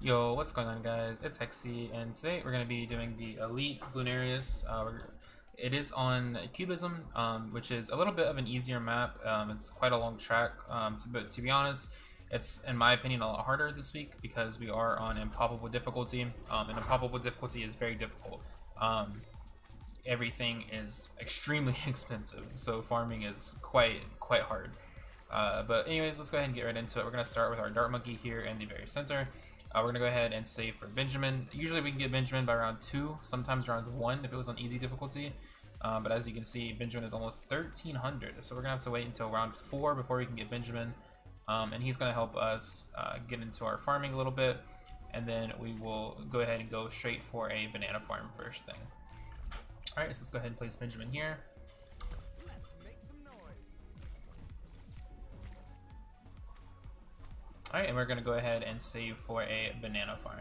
Yo, what's going on, guys? It's Hexy, and today we're going to be doing the Elite Bllonarius. It is on Cubism, which is a little bit of an easier map. It's quite a long track, but to be honest, it's, in my opinion, a lot harder this week because we are on Improbable difficulty, and Improbable difficulty is very difficult. Everything is extremely expensive, so farming is quite hard. But anyways, let's go ahead and get right into it. We're going to start with our Dart Monkey here in the very center. We're going to go ahead and save for Benjamin. Usually we can get Benjamin by round 2, sometimes round 1 if it was on easy difficulty. But as you can see, Benjamin is almost 1300, so we're going to have to wait until round 4 before we can get Benjamin. And he's going to help us get into our farming a little bit, and then we will go ahead and go straight for a banana farm first thing. Alright, so let's go ahead and place Benjamin here. Alright, and we're going to go ahead and save for a banana farm.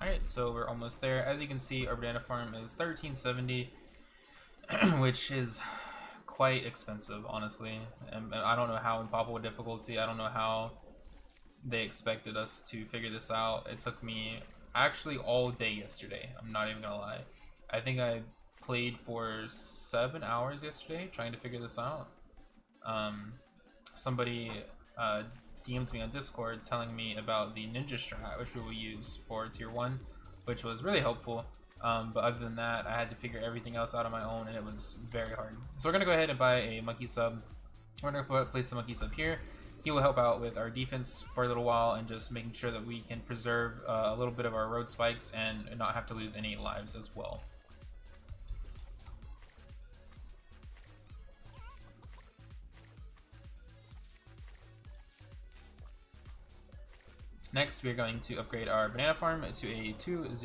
Alright, so we're almost there. As you can see, our banana farm is 1370, which is quite expensive, honestly. And I don't know how in Improbable difficulty, I don't know how they expected us to figure this out. It took me actually all day yesterday, I'm not even gonna lie. I think I played for 7 hours yesterday trying to figure this out. Somebody DM'd me on Discord telling me about the ninja strat, which we will use for tier 1, which was really helpful. But other than that, I had to figure everything else out on my own, and it was very hard. So we're going to go ahead and buy a monkey sub. We're going to place the monkey sub here. He will help out with our defense for a little while and just making sure that we can preserve a little bit of our road spikes and not have to lose any lives as well. Next, we're going to upgrade our banana farm to a 200.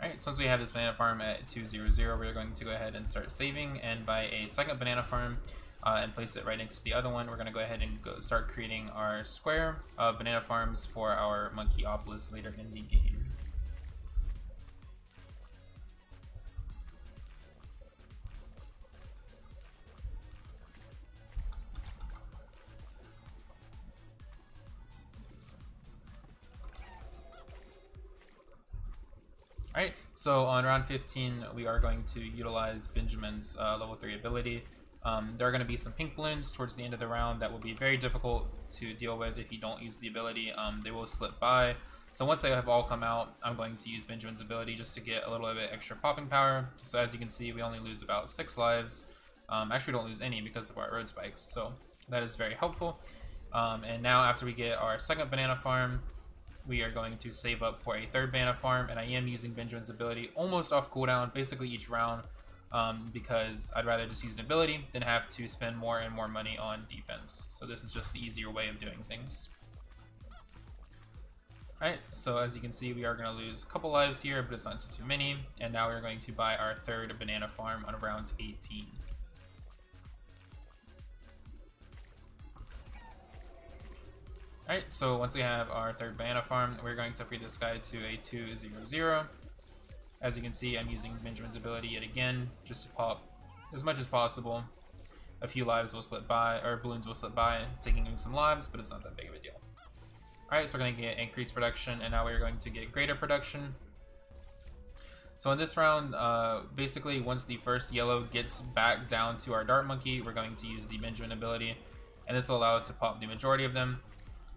Alright, so once we have this banana farm at 200, we're going to go ahead and start saving and buy a second banana farm and place it right next to the other one. We're going to go ahead and start creating our square of banana farms for our Monkeyopolis later in the game. Alright, so on round 15, we are going to utilize Benjamin's level 3 ability. There are going to be some pink balloons towards the end of the round that will be very difficult to deal with if you don't use the ability. They will slip by. So once they have all come out, I'm going to use Benjamin's ability just to get a little bit extra popping power. So as you can see, we only lose about 6 lives. Actually, we don't lose any because of our road spikes, so that is very helpful. And now after we get our second banana farm, we are going to save up for a third banana farm, and I am using Benjamin's ability almost off cooldown, basically each round, because I'd rather just use an ability than have to spend more and more money on defense. So this is just the easier way of doing things. Alright, so as you can see, we are going to lose a couple lives here, but it's not too many, and now we're going to buy our third banana farm on round 18. Alright, so once we have our third banana farm, we're going to upgrade this guy to a 200. As you can see, I'm using Benjamin's ability yet again, just to pop as much as possible. A few lives will slip by, or balloons will slip by, taking some lives, but it's not that big of a deal. Alright, so we're going to get increased production, and now we're going to get greater production. So in this round, basically once the first yellow gets back down to our dart monkey, we're going to use the Benjamin ability, and this will allow us to pop the majority of them.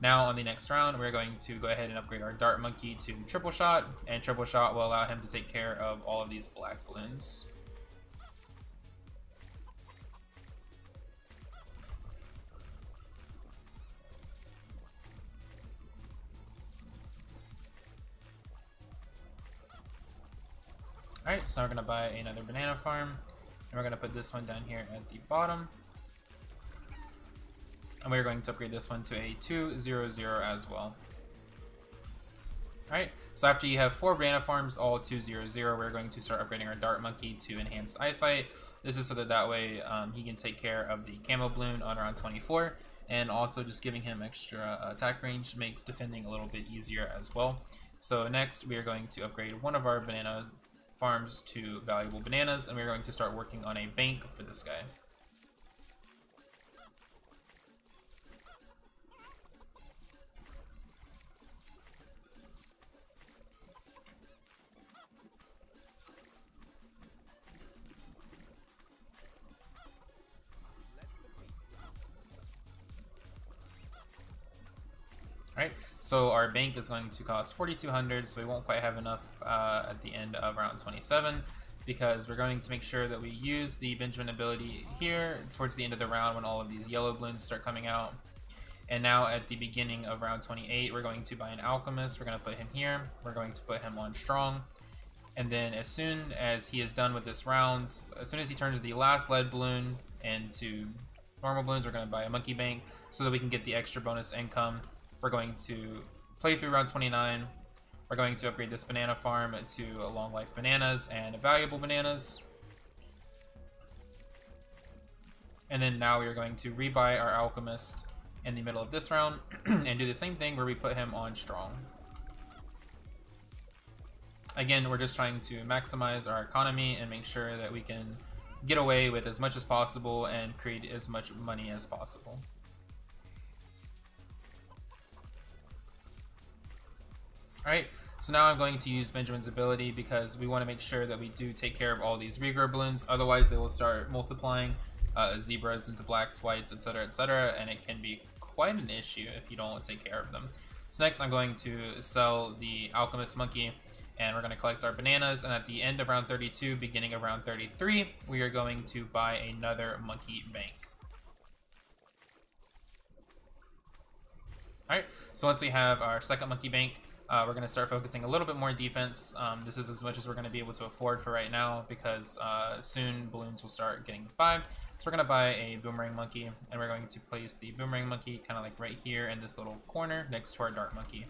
Now on the next round, we're going to go ahead and upgrade our dart monkey to triple shot, and triple shot will allow him to take care of all of these black balloons. Alright, so now we're going to buy another banana farm, and we're going to put this one down here at the bottom. And we're going to upgrade this one to a 200 as well. Alright, so after you have 4 banana farms, all 200, we're going to start upgrading our dart monkey to enhanced eyesight. This is so that way he can take care of the camo balloon on round 24, and also just giving him extra attack range makes defending a little bit easier as well. So next we are going to upgrade one of our banana farms to valuable bananas, and we're going to start working on a bank for this guy. Alright, so our bank is going to cost 4,200, so we won't quite have enough at the end of round 27, because we're going to make sure that we use the Benjamin ability here towards the end of the round when all of these yellow balloons start coming out. And now at the beginning of round 28, we're going to buy an alchemist. We're going to put him here. We're going to put him on strong. And then as soon as he is done with this round, as soon as he turns the last lead balloon into normal balloons, we're going to buy a monkey bank so that we can get the extra bonus income. We're going to play through round 29. We're going to upgrade this banana farm to long life bananas and valuable bananas. And then now we are going to rebuy our alchemist in the middle of this round and do the same thing where we put him on strong. Again, we're just trying to maximize our economy and make sure that we can get away with as much as possible and create as much money as possible. Alright, so now I'm going to use Benjamin's ability because we want to make sure that we do take care of all these regrow balloons, otherwise they will start multiplying zebras into blacks, whites, etc., and it can be quite an issue if you don't take care of them. So next I'm going to sell the alchemist monkey, and we're going to collect our bananas, and at the end of round 32, beginning of round 33, we are going to buy another monkey bank. Alright, so once we have our second monkey bank, we're going to start focusing a little bit more defense. This is as much as we're going to be able to afford for right now, because soon balloons will start getting by. So we're going to buy a boomerang monkey, and we're going to place the boomerang monkey kind of like right here in this little corner next to our dart monkey.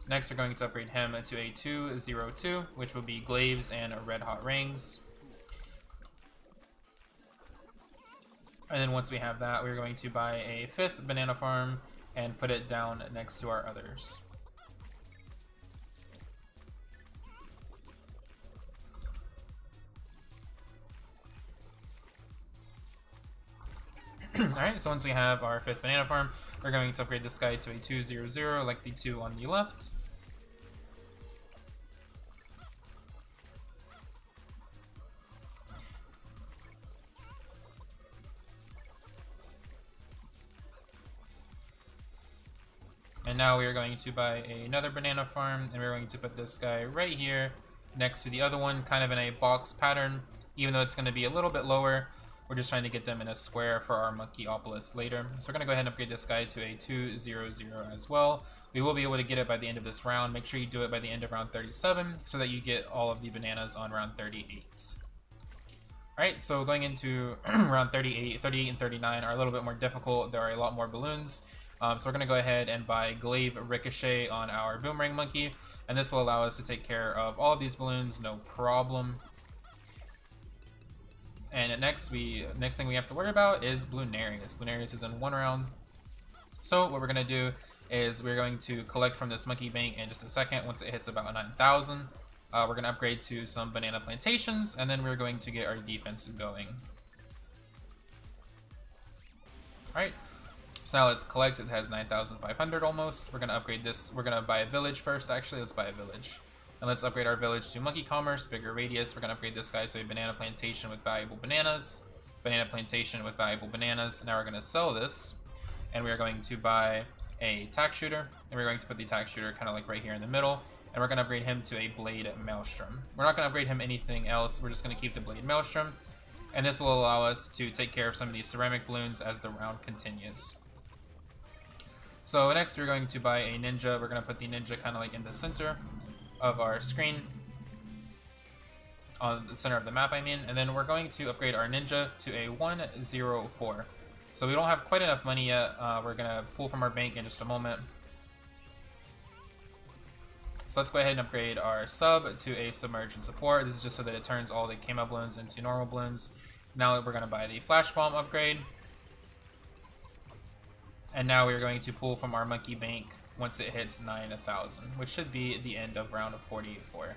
Next, we're going to upgrade him to a 202, which will be glaives and red hot rings. And then once we have that, we're going to buy a 5th banana farm and put it down next to our others. Alright, so once we have our 5th banana farm, we're going to upgrade this guy to a 200 like the 2 on the left. And now we are going to buy another banana farm, and we're going to put this guy right here next to the other one, kind of in a box pattern, even though it's going to be a little bit lower. We're just trying to get them in a square for our Monkeyopolis later. So we're going to go ahead and upgrade this guy to a 200 as well. We will be able to get it by the end of this round. Make sure you do it by the end of round 37 so that you get all of the bananas on round 38. Alright, so going into round 38 and 39 are a little bit more difficult. There are a lot more balloons. So we're going to go ahead and buy Glaive Ricochet on our Boomerang Monkey, and this will allow us to take care of all of these balloons, no problem. And next thing we have to worry about is Bllonarius. Bllonarius is in 1 round. So what we're going to do is we're going to collect from this monkey bank in just a second. Once it hits about 9,000, we're going to upgrade to some banana plantations, and then we're going to get our defense going. Alright, so now let's collect. It has 9,500 almost. We're going to upgrade this. We're going to buy a village first, actually. Let's buy a village. And let's upgrade our village to monkey commerce, bigger radius. We're going to upgrade this guy to a banana plantation with valuable bananas. Banana plantation with valuable bananas. Now we're going to sell this, and we are going to buy a tack shooter, and we're going to put the tack shooter kind of like right here in the middle, and we're going to upgrade him to a blade maelstrom. We're not going to upgrade him anything else. We're just going to keep the blade maelstrom, and this will allow us to take care of some of these ceramic balloons as the round continues. So next we're going to buy a ninja. We're going to put the ninja kind of like in the center of our screen, on the center of the map I mean, and then we're going to upgrade our ninja to a 104. So we don't have quite enough money yet. We're going to pull from our bank in just a moment. So let's go ahead and upgrade our sub to a submerge and support. This is just so that it turns all the camo balloons into normal balloons. Now we're going to buy the flash bomb upgrade. And now we're going to pull from our monkey bank once it hits 9,000, which should be the end of round of 44.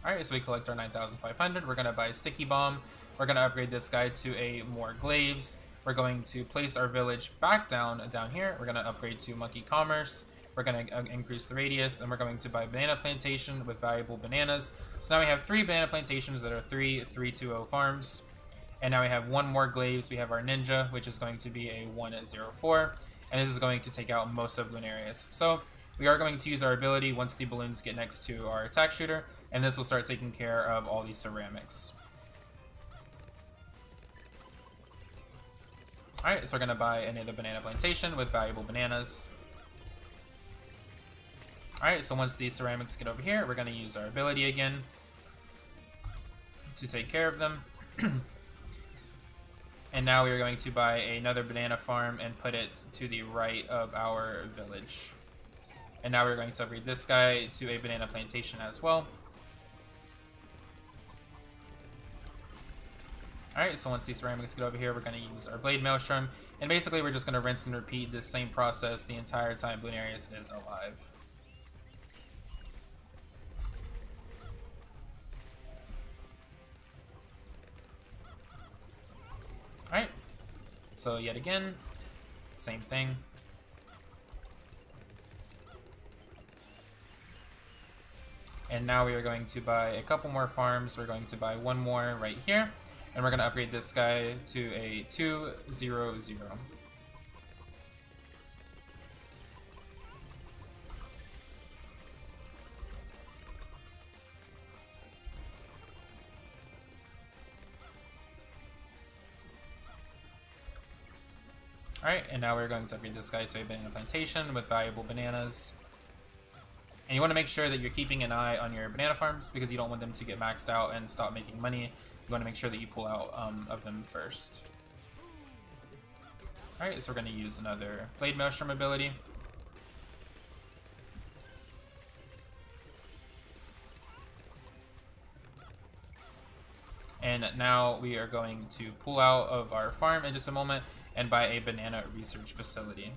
Alright, so we collect our 9,500. We're going to buy a sticky bomb. We're going to upgrade this guy to a more glaives. We're going to place our village back down here. We're going to upgrade to monkey commerce. We're going to increase the radius, and we're going to buy a banana plantation with valuable bananas. So now we have 3 banana plantations that are 320 farms. And now we have 1 more glaives. We have our ninja, which is going to be a 104. And this is going to take out most of Bllonarius. So we are going to use our ability once the balloons get next to our attack shooter. And this will start taking care of all these ceramics. Alright, so we're going to buy another banana plantation with valuable bananas. Alright, so once these ceramics get over here, we're going to use our ability again to take care of them. And now we are going to buy another banana farm and put it to the right of our village. And now we're going to upgrade this guy to a banana plantation as well. Alright, so once these ceramics get over here, we're going to use our blade maelstrom. And basically we're just going to rinse and repeat this same process the entire time Bllonarius is alive. Alright, so yet again, same thing. And now we are going to buy a couple more farms. We're going to buy 1 more right here. And we're going to upgrade this guy to a 200. Alright, and now we're going to upgrade this guy to a banana plantation with valuable bananas. And you want to make sure that you're keeping an eye on your banana farms because you don't want them to get maxed out and stop making money. You want to make sure that you pull out of them first. Alright, so we're going to use another blade maelstrom ability. And now we are going to pull out of our farm in just a moment and buy a banana research facility.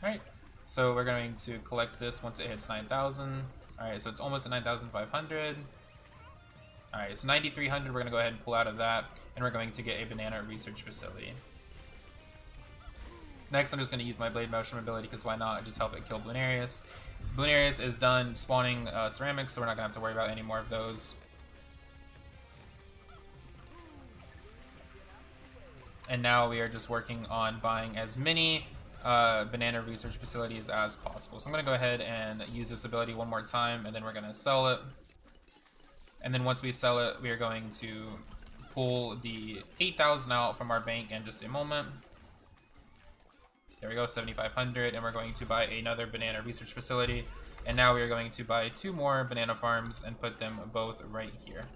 Alright, so we're going to collect this once it hits 9,000. Alright, so it's almost at 9,500. Alright, so 9,300, we're going to go ahead and pull out of that, and we're going to get a banana research facility. Next, I'm just going to use my blade maelstrom ability, because why not? Just help it kill Bllonarius. Bllonarius is done spawning ceramics, so we're not going to have to worry about any more of those. And now we are just working on buying as many banana research facilities as possible. So I'm going to go ahead and use this ability 1 more time, and then we're going to sell it. And then once we sell it, we are going to pull the 8,000 out from our bank in just a moment. There we go, 7,500, and we're going to buy another banana research facility. And now we are going to buy 2 more banana farms and put them both right here.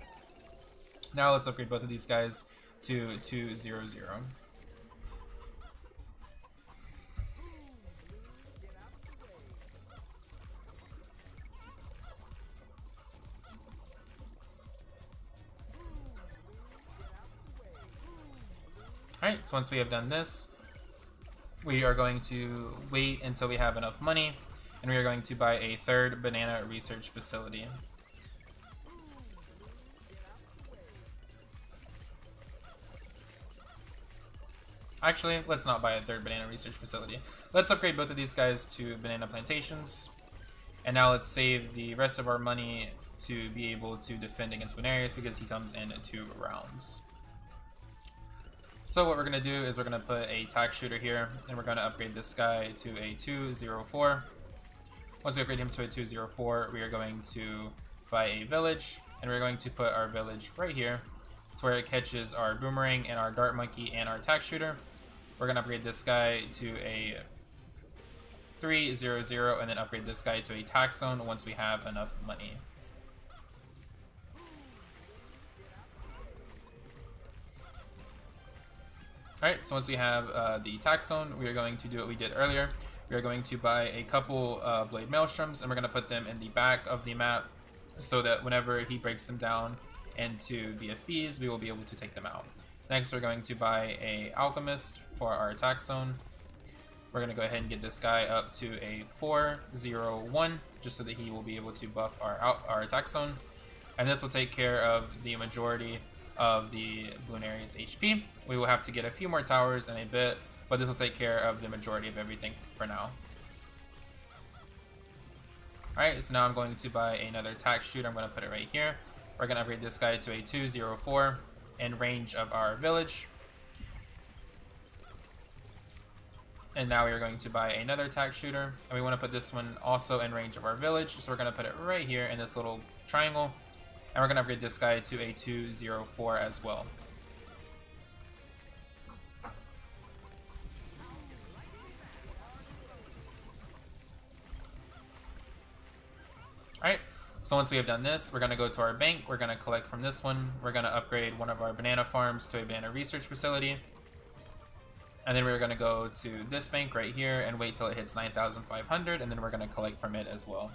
Now let's upgrade both of these guys to 200. Alright, so once we have done this, we are going to wait until we have enough money, and we are going to buy a 3rd banana research facility. Actually, let's not buy a third banana research facility. Let's upgrade both of these guys to banana plantations. And now let's save the rest of our money to be able to defend against Bllonarius because he comes in 2 rounds. So what we're going to do is we're going to put a tack shooter here, and we're going to upgrade this guy to a 204. Once we upgrade him to a 204, we are going to buy a village, and we're going to put our village right here to where it catches our boomerang and our dart monkey and our tack shooter. We're going to upgrade this guy to a 300 and then upgrade this guy to a tack zone once we have enough money. Alright, so once we have the tack zone, we are going to do what we did earlier. We are going to buy a couple blade maelstroms, and we're going to put them in the back of the map so that whenever he breaks them down into BFBs, we will be able to take them out. Next, we're going to buy a alchemist for our attack zone. We're going to go ahead and get this guy up to a 401 just so that he will be able to buff our attack zone. And this will take care of the majority of the Bllonarius HP. We will have to get a few more towers in a bit, but this will take care of the majority of everything for now. Alright, so now I'm going to buy another tack shooter. I'm going to put it right here. We're going to upgrade this guy to a 204 in range of our village. And now we are going to buy another tack shooter, and we want to put this one also in range of our village, so we're going to put it right here in this little triangle, and we're going to upgrade this guy to a 204 as well. Alright, so once we have done this, we're going to go to our bank, we're going to collect from this one, we're going to upgrade one of our banana farms to a banana research facility. And then we're going to go to this bank right here and wait till it hits 9,500, and then we're going to collect from it as well.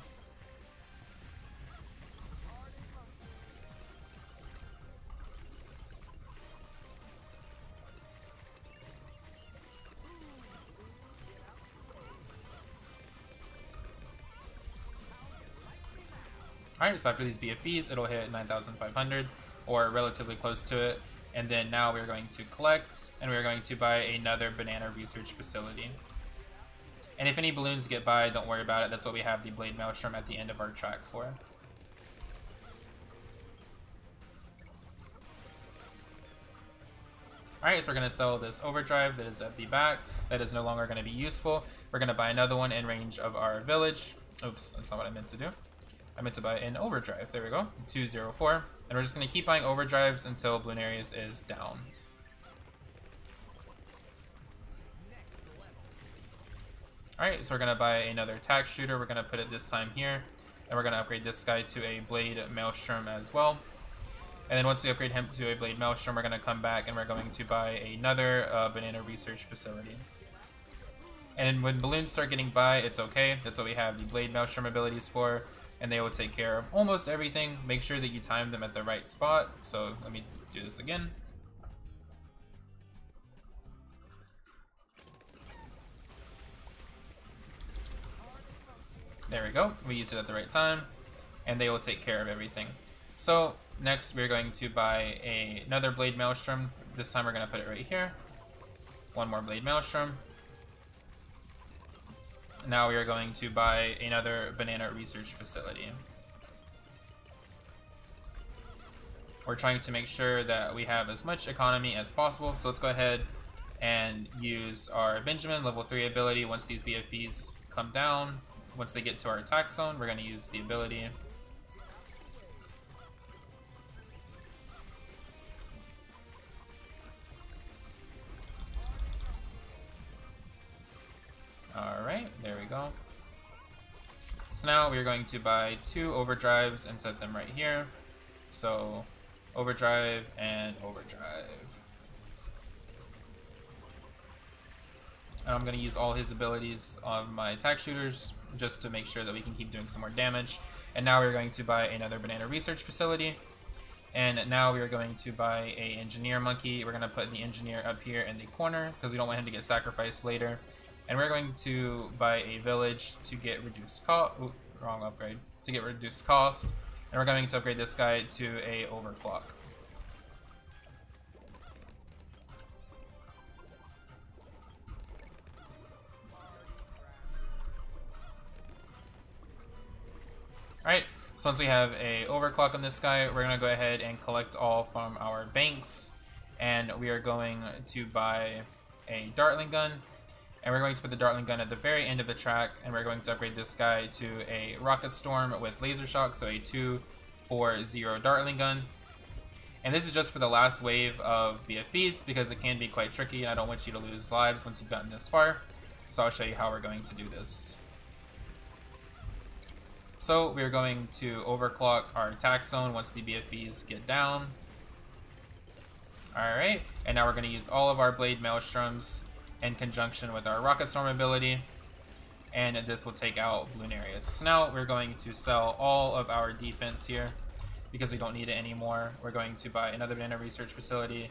Alright, so after these BFBs, it'll hit 9,500 or relatively close to it. And then now we're going to collect, and we're going to buy another banana research facility. And if any balloons get by, don't worry about it. That's what we have the blade maelstrom at the end of our track for. Alright, so we're going to sell this overdrive that is at the back. That is no longer going to be useful. We're going to buy another one in range of our village. Oops, that's not what I meant to do. I meant to buy an overdrive. There we go, 204. And we're just going to keep buying overdrives until Bllonarius is down. Alright, so we're going to buy another tack shooter. We're going to put it this time here. And we're going to upgrade this guy to a blade maelstrom as well. And then once we upgrade him to a blade maelstrom, we're going to come back and we're going to buy another banana research facility. And when balloons start getting by, it's okay. That's what we have the blade maelstrom abilities for. And they will take care of almost everything. Make sure that you time them at the right spot. So let me do this again. There we go. We used it at the right time, and they will take care of everything. So next we're going to buy another blade maelstrom. This time we're going to put it right here. One more blade maelstrom. Now we are going to buy another banana research facility. We're trying to make sure that we have as much economy as possible. So let's go ahead and use our Benjamin level 3 ability. Once these BFBs come down, once they get to our attack zone, we're going to use the ability. Alright, there we go. So now we're going to buy 2 overdrives and set them right here. So overdrive and overdrive. And I'm going to use all his abilities on my attack shooters just to make sure that we can keep doing some more damage. And now we're going to buy another banana research facility. And now we are going to buy a engineer monkey. We're going to put the engineer up here in the corner because we don't want him to get sacrificed later. And we're going to buy a village to get reduced cost. Wrong upgrade. To get reduced cost. And we're going to upgrade this guy to a overclock. So once we have a overclock on this guy, we're gonna go ahead and collect all from our banks, and we are going to buy a Dartling gun, and we're going to put the Dartling gun at the very end of the track, and we're going to upgrade this guy to a Rocket Storm with laser shock, so a 2-4-0 Dartling gun. And this is just for the last wave of BFBs because it can be quite tricky, and I don't want you to lose lives once you've gotten this far. So I'll show you how we're going to do this. So we're going to overclock our attack zone once the BFBs get down. Alright, and now we're going to use all of our Blade Maelstroms in conjunction with our Rocket Storm ability, and this will take out Bllonarius. So now we're going to sell all of our defense here because we don't need it anymore. We're going to buy another banana research facility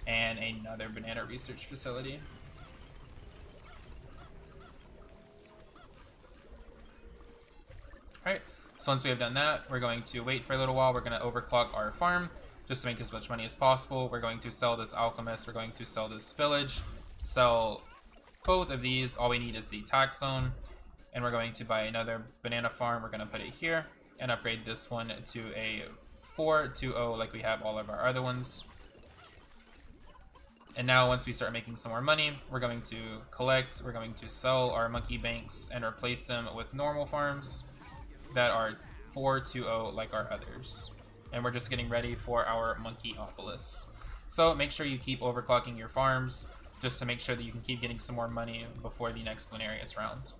and another banana research facility. Alright, so once we have done that, we're going to wait for a little while. We're going to overclock our farm just to make as much money as possible. We're going to sell this alchemist, we're going to sell this village, sell both of these. All we need is the attack zone, and we're going to buy another banana farm. We're going to put it here and upgrade this one to a 4-2-0 like we have all of our other ones. And now once we start making some more money, we're going to collect, we're going to sell our monkey banks and replace them with normal farms that are 4-2-0 like our others. And we're just getting ready for our Monkeyopolis. So make sure you keep overclocking your farms just to make sure that you can keep getting some more money before the next Bllonarius round.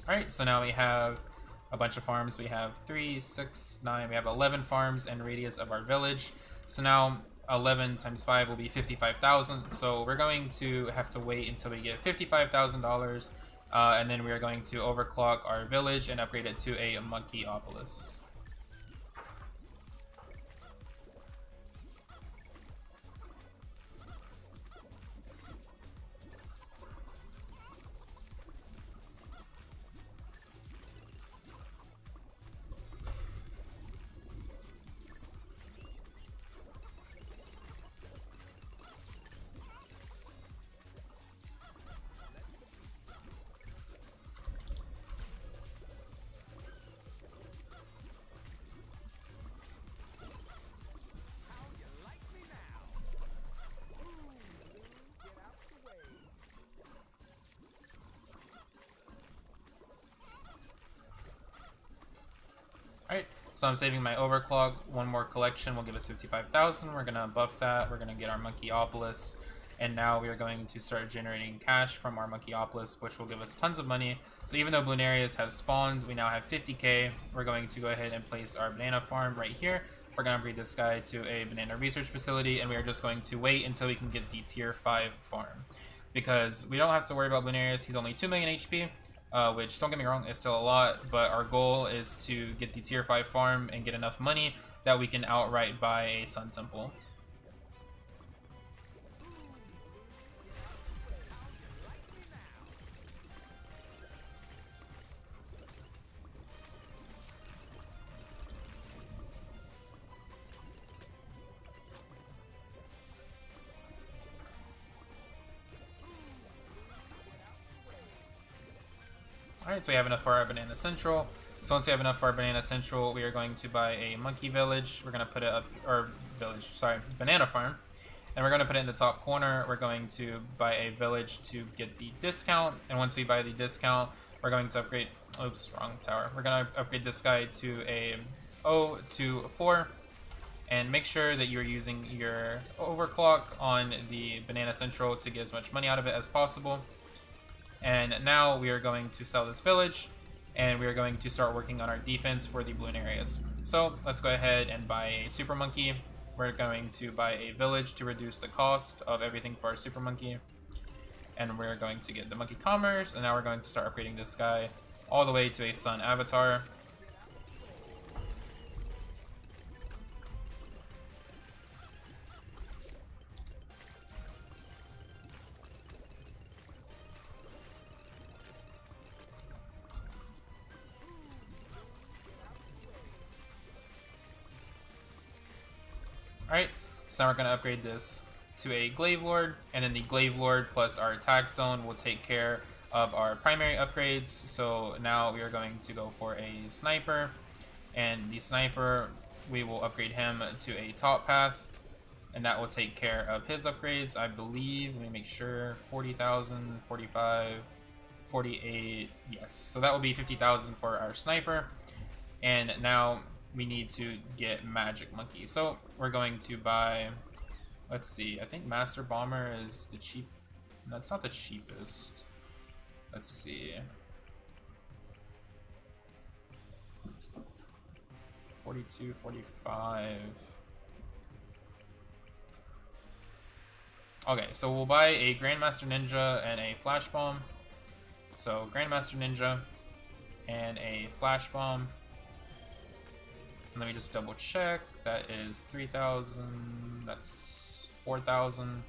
Alright, so now we have a bunch of farms. We have 3, 6, 9, we have 11 farms and radius of our village. So now 11 times 5 will be 55,000. So we're going to have to wait until we get $55,000, and then we are going to overclock our village and upgrade it to a Monkeyopolis. Alright, so I'm saving my overclock. One more collection will give us 55,000. We're gonna buff that. We're gonna get our Monkeyopolis, and now we are going to start generating cash from our Monkeyopolis, which will give us tons of money. So even though Bllonarius has spawned, we now have 50k. We're going to go ahead and place our banana farm right here. We're gonna breed this guy to a banana research facility, and we are just going to wait until we can get the tier 5 farm, because we don't have to worry about Bllonarius. He's only 2 million HP. Which, don't get me wrong, is still a lot, but our goal is to get the tier 5 farm and get enough money that we can outright buy a Sun Temple. Alright, so we have enough for our Banana Central. So once we have enough for our Banana Central, we are going to buy a Monkey Village. We're going to put it up, or Village, sorry, Banana Farm. And we're going to put it in the top corner. We're going to buy a village to get the discount. And once we buy the discount, we're going to upgrade, oops, wrong tower. We're going to upgrade this guy to a 0-4. And make sure that you're using your overclock on the Banana Central to get as much money out of it as possible. And now we are going to sell this village, and we are going to start working on our defense for the Bllonarius. So let's go ahead and buy a Super Monkey. We're going to buy a village to reduce the cost of everything for our Super Monkey. And we're going to get the Monkey Commerce, and now we're going to start upgrading this guy all the way to a Sun Avatar. Alright, so now we're going to upgrade this to a Glaive Lord, and then the Glaive Lord plus our attack zone will take care of our primary upgrades. So now we are going to go for a Sniper, and the Sniper, we will upgrade him to a Top Path, and that will take care of his upgrades, I believe. Let me make sure. 40,000, 45, 48, yes. So that will be 50,000 for our Sniper, and now we need to get Magic Monkey. So we're going to buy, let's see, I think Master Bomber is the cheap, that's not the cheapest. Let's see. 42, 45. Okay, so we'll buy a Grandmaster Ninja and a Flash Bomb. So Grandmaster Ninja and a Flash Bomb. Let me just double check. That is 3,000. That's 4,000.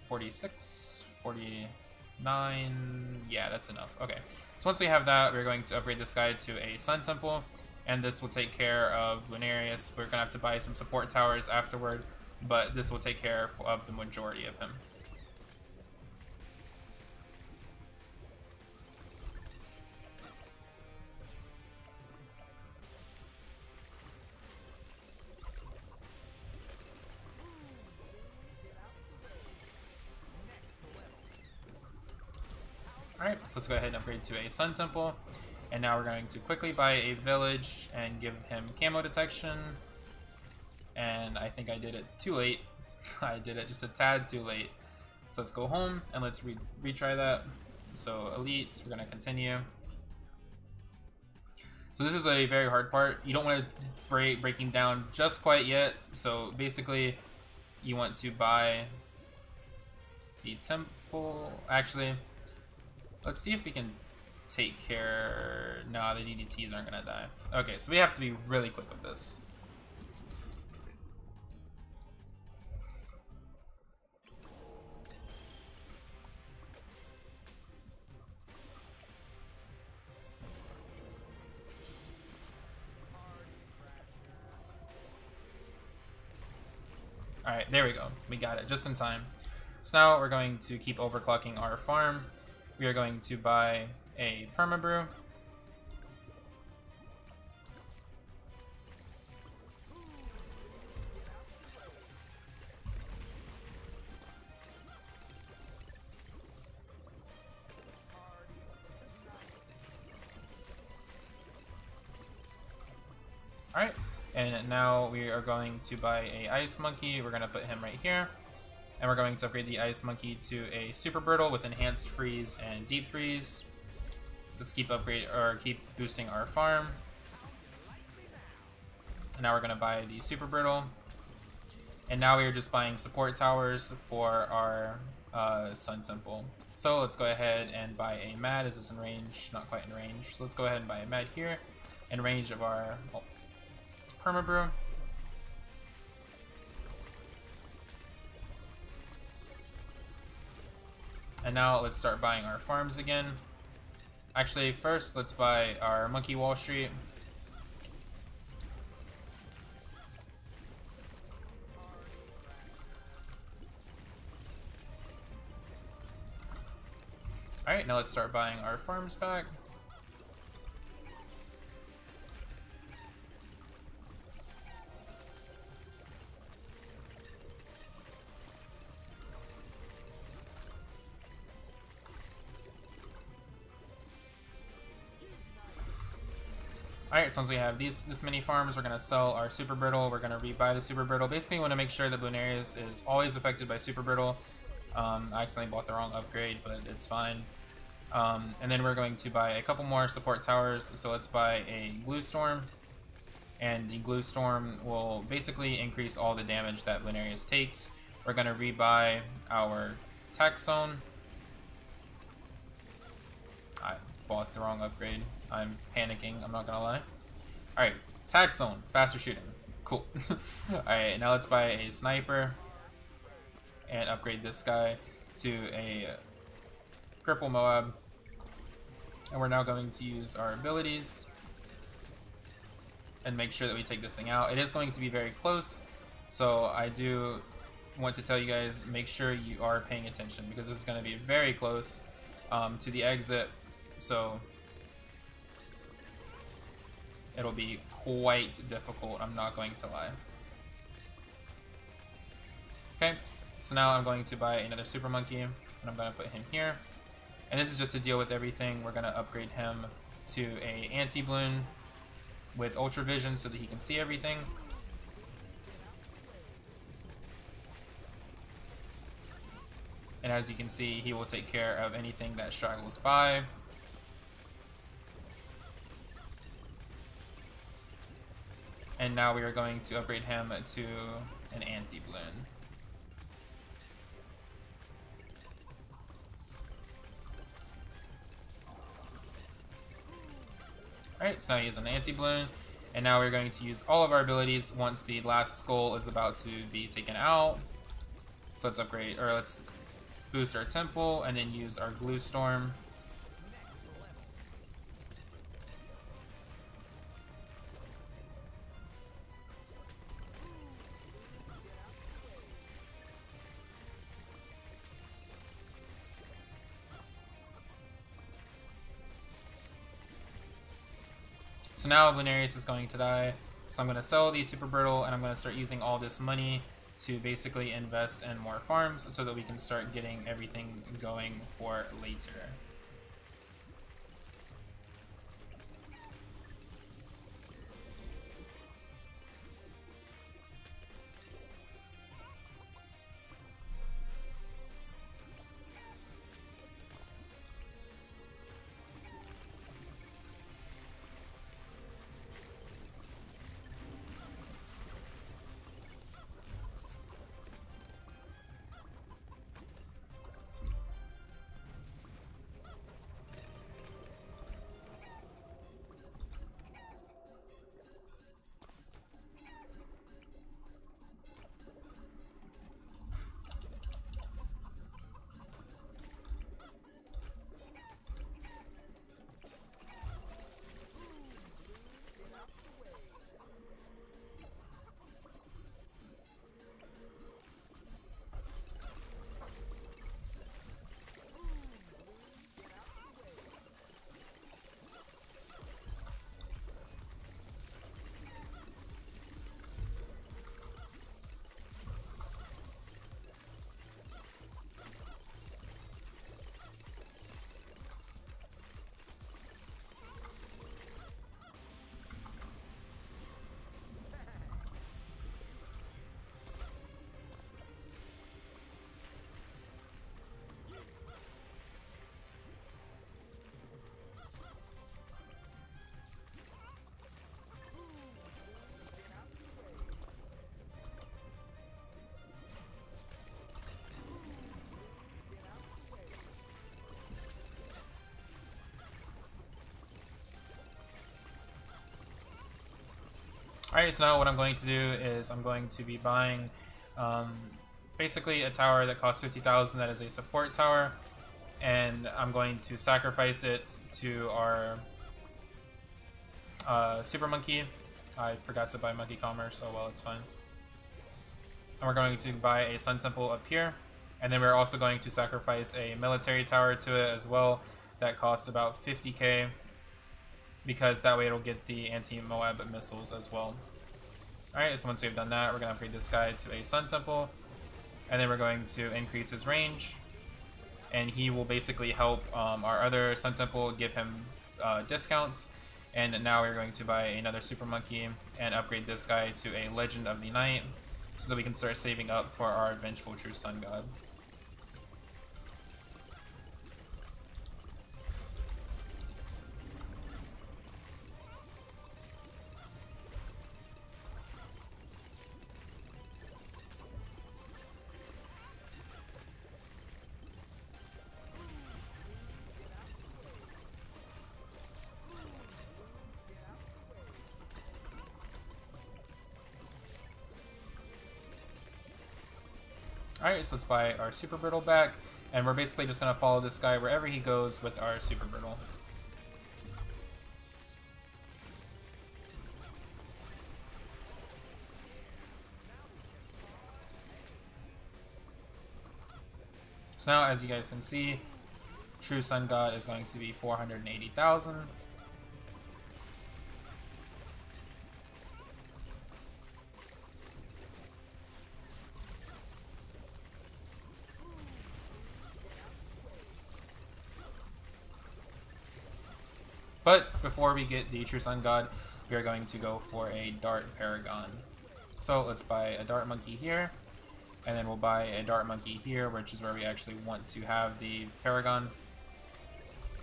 46, 49. Yeah, that's enough. Okay. So once we have that, we're going to upgrade this guy to a Sun Temple, and this will take care of Bllonarius. We're gonna have to buy some support towers afterward, but this will take care of the majority of him. Alright, so let's go ahead and upgrade to a Sun Temple. And now we're going to quickly buy a village and give him camo detection. And I think I did it too late. I did it just a tad too late. So let's go home and let's retry that. So Elite, we're going to continue. So this is a very hard part. You don't want to breaking down just quite yet. So basically, you want to buy the temple. Actually, let's see if we can take care. No, the DDTs aren't gonna die. Okay, so we have to be really quick with this. Alright, there we go. We got it just in time. So now we're going to keep overclocking our farm. We are going to buy a Permabrew. Alright, and now we are going to buy a Ice Monkey. We're going to put him right here. And we're going to upgrade the Ice Monkey to a Super Brittle with Enhanced Freeze and Deep Freeze. Let's keep boosting our farm. And now we're going to buy the Super Brittle. And now we are just buying support towers for our Sun Temple. So let's go ahead and buy a Mad. Is this in range? Not quite in range. So let's go ahead and buy a Mad here in range of our Permabrew. And now let's start buying our farms again. Actually, first let's buy our Monkey Wall Street. Alright, now let's start buying our farms back. Alright, so once we have this many farms, we're going to sell our Super Brittle. We're going to rebuy the Super Brittle. Basically, we want to make sure that Bllonarius is always affected by Super Brittle. I accidentally bought the wrong upgrade, but it's fine. And then we're going to buy a couple more support towers. So let's buy a Glue Storm. And the Glue Storm will basically increase all the damage that Bllonarius takes. We're going to rebuy our Tech Zone. I bought the wrong upgrade. I'm panicking, I'm not gonna lie. Alright, Tag Zone, faster shooting. Cool. Alright, now let's buy a Sniper and upgrade this guy to a Cripple Moab. And we're now going to use our abilities and make sure that we take this thing out. It is going to be very close, So I do want to tell you guys, make sure you are paying attention because this is going to be very close to the exit. So it'll be quite difficult, I'm not going to lie. Okay, so now I'm going to buy another Super Monkey, and I'm going to put him here. And this is just to deal with everything. We're going to upgrade him to a anti-balloon with Ultra Vision so that he can see everything. And as you can see, he will take care of anything that straggles by. And now we are going to upgrade him to an anti-balloon. Alright, so now he has an anti-balloon. And now we're going to use all of our abilities once the last skull is about to be taken out. So let's upgrade, or let's boost our temple and then use our glue storm. So now Bllonarius is going to die. So I'm going to sell the Super Brittle and I'm going to start using all this money to basically invest in more farms so that we can start getting everything going for later. Alright, so now what I'm going to do is I'm going to be buying basically a tower that costs 50,000 that is a support tower, and I'm going to sacrifice it to our Super Monkey. I forgot to buy Monkey Commerce, oh well, it's fine. And we're going to buy a Sun Temple up here, and then we're also going to sacrifice a military tower to it as well that cost about 50k, because that way it'll get the anti-Moab missiles as well. Alright, so once we've done that, we're going to upgrade this guy to a Sun Temple, and then we're going to increase his range, and he will basically help our other Sun Temple, give him discounts. And now we're going to buy another Super Monkey and upgrade this guy to a Legend of the Night so that we can start saving up for our Vengeful True Sun God. Alright, so let's buy our Super Brittle back, and we're basically just going to follow this guy wherever he goes with our Super Brittle. So now, as you guys can see, True Sun God is going to be 480,000. But before we get the True Sun God, we are going to go for a Dart Paragon. So let's buy a Dart Monkey here, and then we'll buy a Dart Monkey here, which is where we actually want to have the Paragon.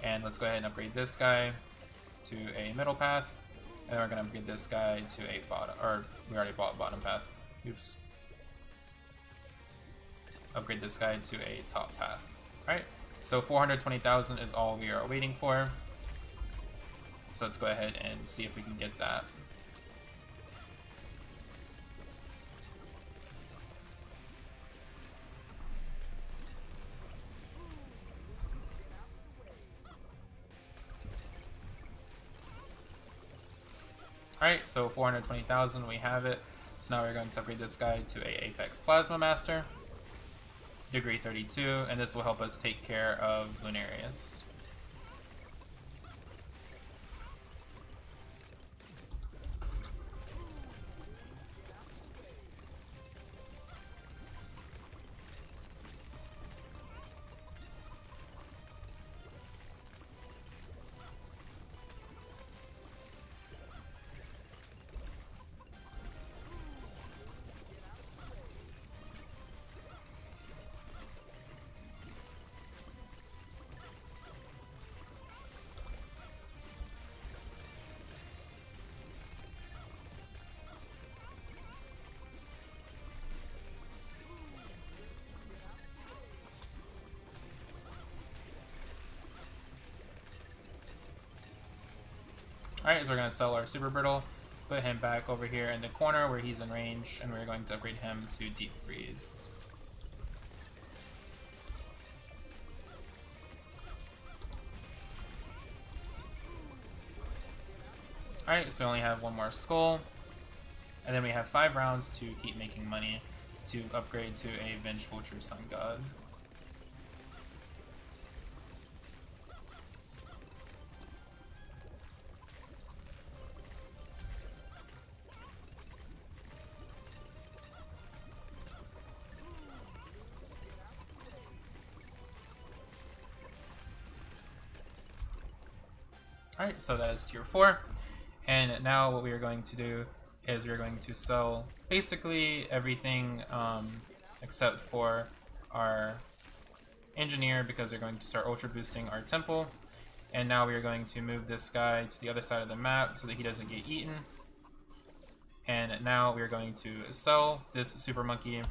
And let's go ahead and upgrade this guy to a middle path, and then we're going to upgrade this guy to a bottom, or we already bought bottom path. Oops. Upgrade this guy to a top path. Alright, so 420,000 is all we are waiting for. So let's go ahead and see if we can get that. Alright, so 420,000, we have it. So now we're going to upgrade this guy to a Apex Plasma Master, degree 32, and this will help us take care of Bllonarius. Alright, so we're going to sell our Super Brittle, put him back over here in the corner where he's in range, and we're going to upgrade him to Deep Freeze. Alright, so we only have one more skull, and then we have 5 rounds to keep making money to upgrade to a Vengeful True Sun God. Alright, so that is tier 4, and now what we are going to do is we are going to sell basically everything except for our engineer, because we're going to start ultra boosting our temple, and now we are going to move this guy to the other side of the map so that he doesn't get eaten. And now we are going to sell this super monkey,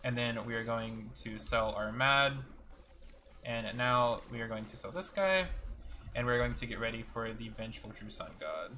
and then we are going to sell our mad, and now we are going to sell this guy. And we're going to get ready for the Vengeful True Sun God.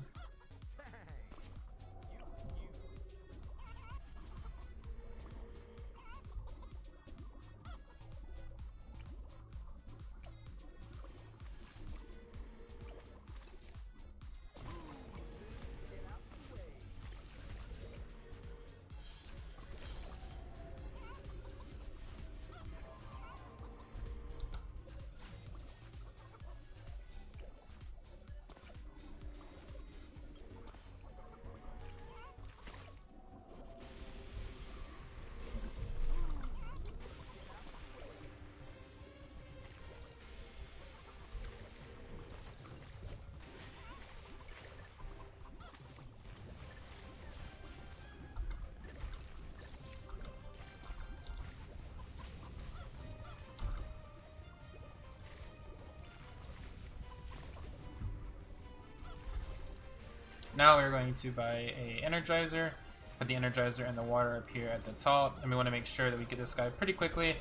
Now we're going to buy a Energizer, put the Energizer and the water up here at the top, and we want to make sure that we get this guy pretty quickly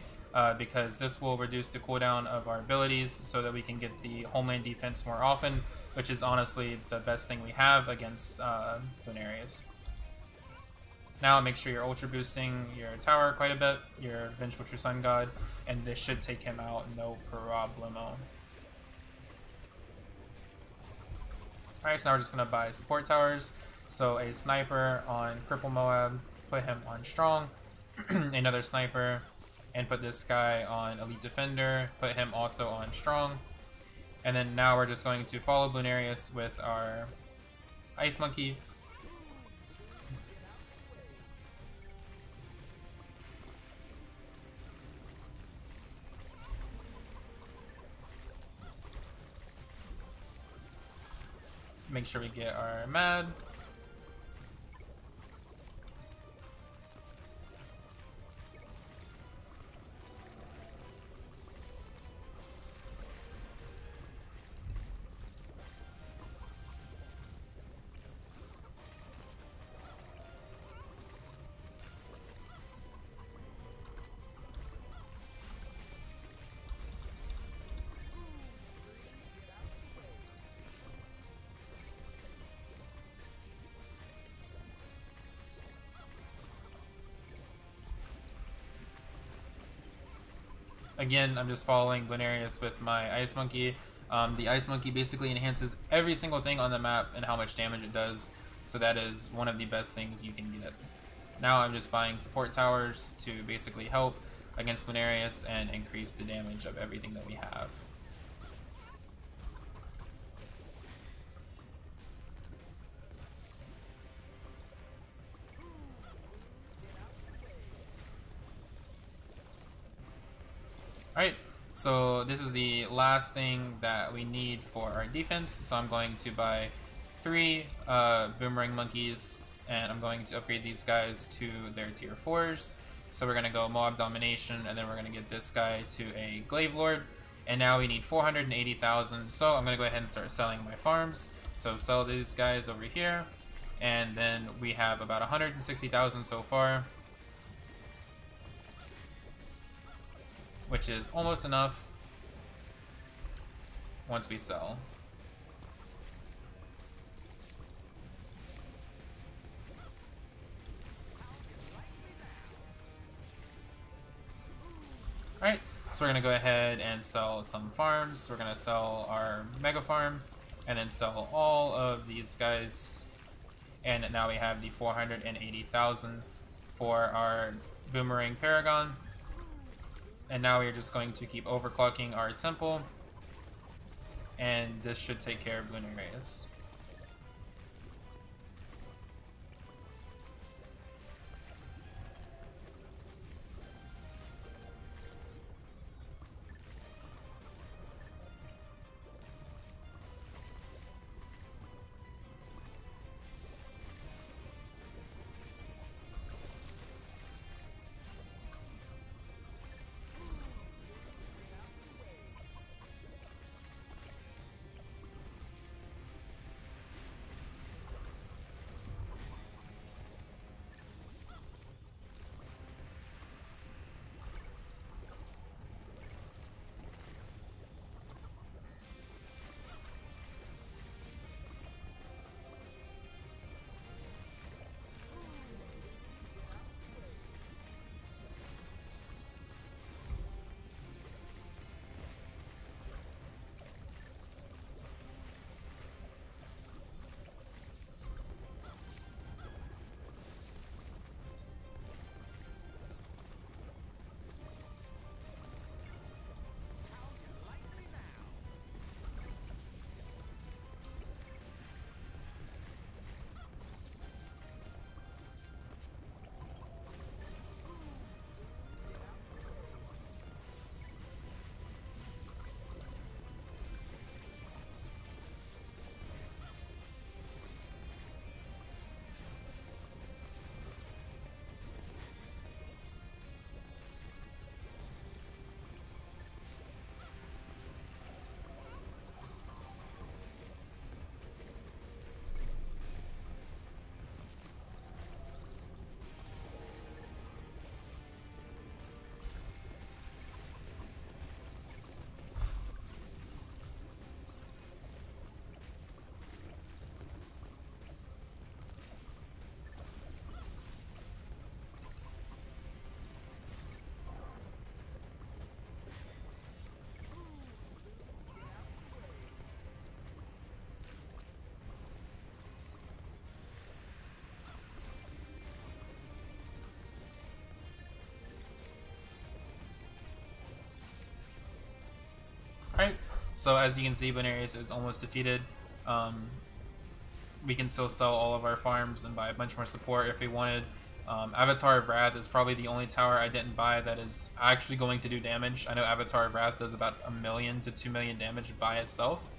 because this will reduce the cooldown of our abilities so that we can get the homeland defense more often, which is honestly the best thing we have against Bllonarius. Now make sure you're ultra boosting your tower quite a bit, your Vengeful True Sun God, and this should take him out no problemo. Alright, so now we're just going to buy support towers. So a sniper on Purple Moab, put him on strong. Another sniper and put this guy on Elite Defender, put him also on Strong. And then now we're just going to follow Bllonarius with our Ice Monkey. Make sure we get our Mad. Again, I'm just following Bllonarius with my Ice Monkey. The Ice Monkey basically enhances every single thing on the map and how much damage it does, so that is one of the best things you can get. Now I'm just buying support towers to basically help against Bllonarius and increase the damage of everything that we have. Alright, so this is the last thing that we need for our defense, so I'm going to buy 3 Boomerang Monkeys, and I'm going to upgrade these guys to their tier 4s. So we're going to go Mob Domination, and then we're going to get this guy to a Glaive Lord, and now we need 480,000, so I'm going to go ahead and start selling my farms. So sell these guys over here, and then we have about 160,000 so far, which is almost enough once we sell. Alright, so we're going to go ahead and sell some farms. We're going to sell our Mega Farm, and then sell all of these guys. And now we have the 480,000 for our Boomerang Paragon. And now we're just going to keep overclocking our temple, and this should take care of Bllonarius. So as you can see, Bllonarius is almost defeated. We can still sell all of our farms and buy a bunch more support if we wanted. Avatar of Wrath is probably the only tower I didn't buy that is actually going to do damage. I know Avatar of Wrath does about 1 million to 2 million damage by itself.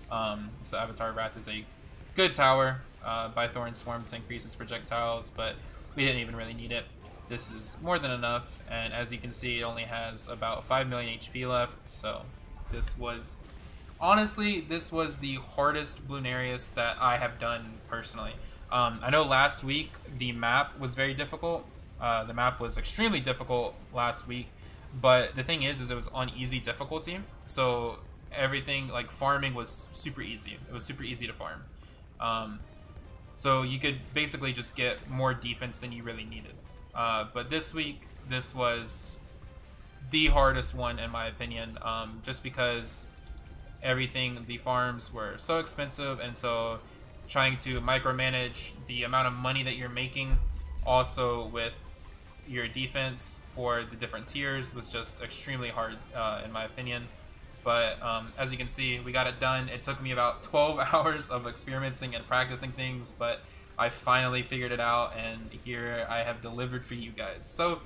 So Avatar of Wrath is a good tower. Buy Thorn Swarm to increase its projectiles, but we didn't even really need it. This is more than enough, and as you can see, it only has about 5 million HP left, so this was... Honestly, this was the hardest Bllonarius that I have done personally. I know last week the map was very difficult. The map was extremely difficult last week, but the thing is it was on easy difficulty, so everything, like farming, was super easy. It was super easy to farm. So you could basically just get more defense than you really needed. But this week, this was the hardest one in my opinion, just because the farms were so expensive, and so trying to micromanage the amount of money that you're making also with your defense for the different tiers was just extremely hard, in my opinion. But as you can see, we got it done. It took me about 12 hours of experimenting and practicing things, but I finally figured it out, and here I have delivered for you guys. So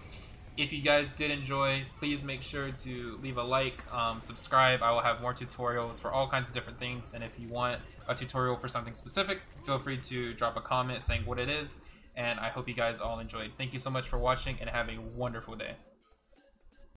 if you guys did enjoy, please make sure to leave a like, subscribe. I will have more tutorials for all kinds of different things, and if you want a tutorial for something specific, feel free to drop a comment saying what it is, and I hope you guys all enjoyed. Thank you so much for watching, and have a wonderful day.